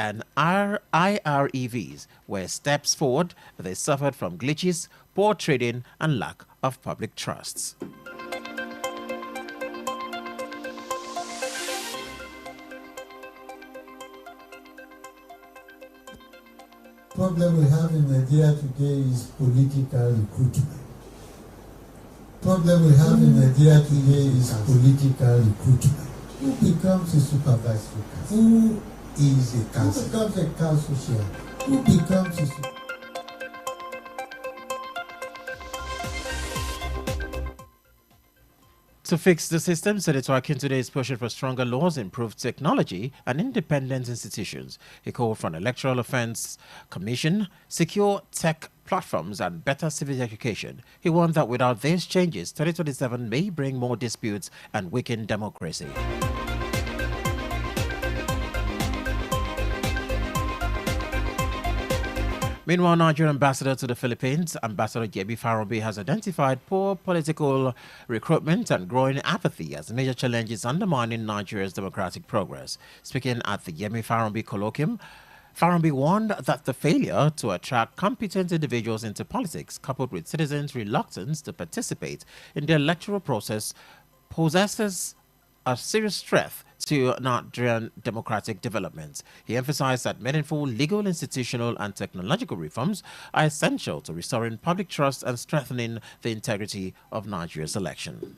and IREVs were steps forward, but they suffered from glitches, poor trading, and lack of public trusts. Problem we have in Nigeria today is political recruitment. Problem we have in Nigeria today is political recruitment. Who becomes a supervisory council? Who is a council? Who becomes a council chair? Who becomes a To fix the system, Senator Akintoye is pushing for stronger laws, improved technology, and independent institutions. He called for an electoral offense commission, secure tech platforms, and better civic education. He warned that without these changes, 2027 may bring more disputes and weaken democracy. Meanwhile, Nigerian ambassador to the Philippines, Ambassador Yemi Farobi, has identified poor political recruitment and growing apathy as major challenges undermining Nigeria's democratic progress. Speaking at the Yemi Farobi colloquium, Farobi warned that the failure to attract competent individuals into politics, coupled with citizens' reluctance to participate in the electoral process, possesses a serious threat to Nigerian democratic development. He emphasized that meaningful legal, institutional, and technological reforms are essential to restoring public trust and strengthening the integrity of Nigeria's election.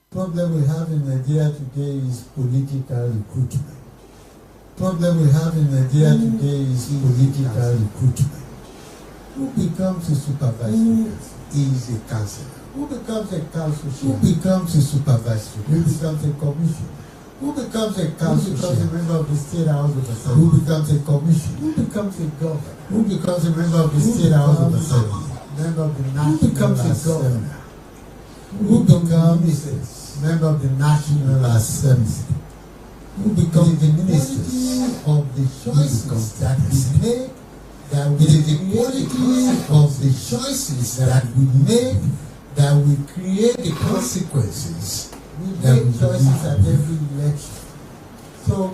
Problem we have in Nigeria today is political recruitment. Problem we have in Nigeria today is political recruitment. Who becomes a supervisor? Is a councillor. Who becomes a council chair? Who becomes a supervisor? Who becomes a commission? Who becomes a council chair? Who becomes a member of the State House of Assembly? Who becomes a commission? Who becomes a governor? Who becomes a member of the State House of Assembly? Member of the National Assembly? Who becomes a member of the National Assembly? Who becomes the ministers of the choices that we make? That it is the quality of the choices that we make that we create the consequences. We make choices at every election. So,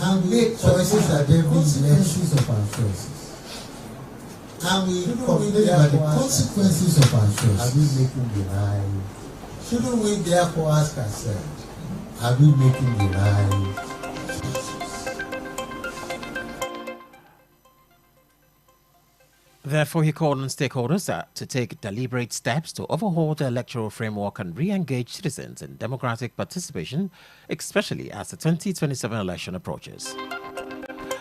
and we make choices at every election of our choices. And we complain about the consequences of our choices. Are we making the right? Shouldn't we therefore ask ourselves, are we making the right? Therefore, he called on stakeholders to take deliberate steps to overhaul the electoral framework and re-engage citizens in democratic participation, especially as the 2027 election approaches.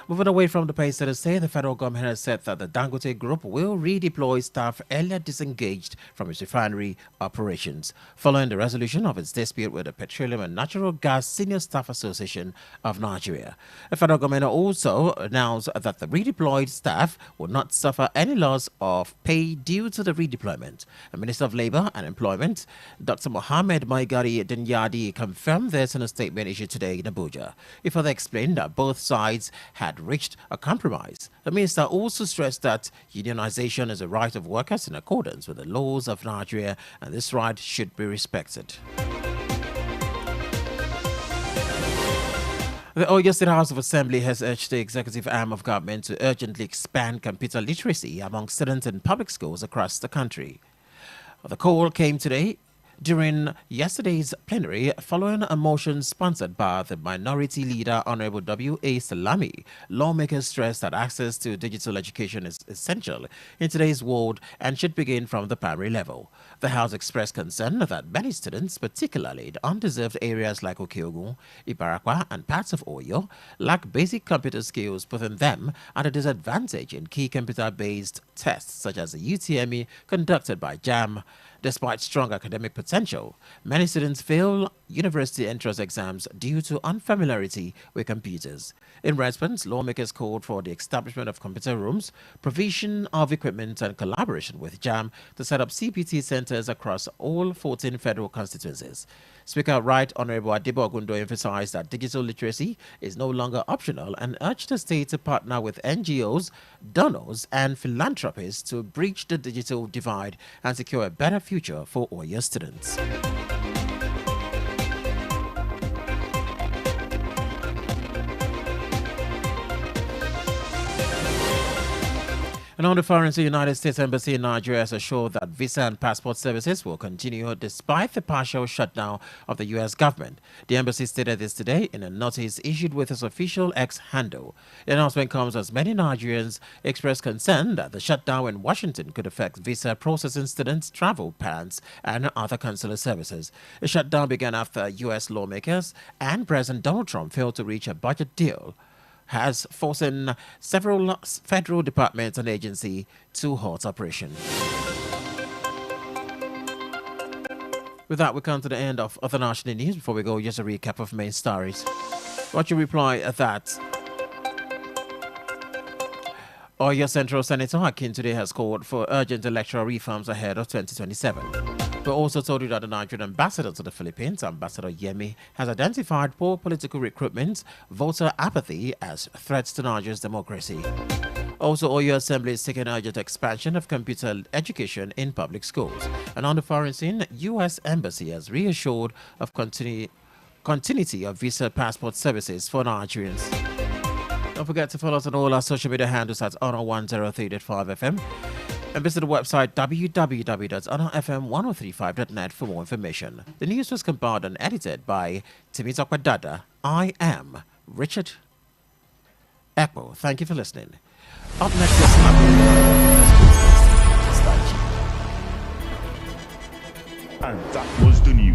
Moving away from the pace to the state, the federal government has said that the Dangote Group will redeploy staff earlier disengaged from its refinery operations, following the resolution of its dispute with the Petroleum and Natural Gas Senior Staff Association of Nigeria. The federal government also announced that the redeployed staff will not suffer any loss of pay due to the redeployment. The Minister of Labour and Employment, Dr. Mohammed Maigari Dinyadi, confirmed this in a statement issued today in Abuja. He further explained that both sides had reached a compromise. The minister also stressed that unionization is a right of workers in accordance with the laws of Nigeria, and this right should be respected. The Oyo State House of Assembly has urged the executive arm of government to urgently expand computer literacy among students in public schools across the country. The call came today during yesterday's plenary following a motion sponsored by the Minority Leader Honorable W.A. Salami. Lawmakers stressed that access to digital education is essential in today's world and should begin from the primary level. The House expressed concern that many students, particularly in undeserved areas like Okeogun, Ibarakwa, and parts of Oyo, lack basic computer skills, putting them at a disadvantage in key computer-based tests such as the UTME conducted by JAM. Despite strong academic potential, many students fail university entrance exams due to unfamiliarity with computers. In response, lawmakers called for the establishment of computer rooms, provision of equipment, and collaboration with JAM to set up CPT centers across all 14 federal constituencies. Speaker Right Honorable Adebo Ogundo emphasized that digital literacy is no longer optional and urged the state to partner with NGOs, donors, and philanthropists to bridge the digital divide and secure a better future for all your students. And on the foreign, the United States Embassy in Nigeria has assured that visa and passport services will continue despite the partial shutdown of the U.S. government. The embassy stated this today in a notice issued with its official X handle. The announcement comes as many Nigerians expressed concern that the shutdown in Washington could affect visa processing, students, travel plans, and other consular services. The shutdown began after U.S. lawmakers and President Donald Trump failed to reach a budget deal, has forcing several federal departments and agencies to halt operation. With that, we come to the end of other national news. Before we go, just a recap of main stories. What you reply that Oyo Central Senator Akin today has called for urgent electoral reforms ahead of 2027. We also told you that the Nigerian ambassador to the Philippines, Ambassador Yemi, has identified poor political recruitment, voter apathy as threats to Nigeria's democracy. Also, Oyo Assembly is seeking urgent expansion of computer education in public schools. And on the foreign scene, U.S. Embassy has reassured of continuity of visa passport services for Nigerians. Don't forget to follow us on all our social media handles at Honor103.5 FM. And visit the website www.honorfm1035.net for more information. The news was compiled and edited by Temitope Dada. I am Richard Ekpo. Thank you for listening. Up next is And that was the news.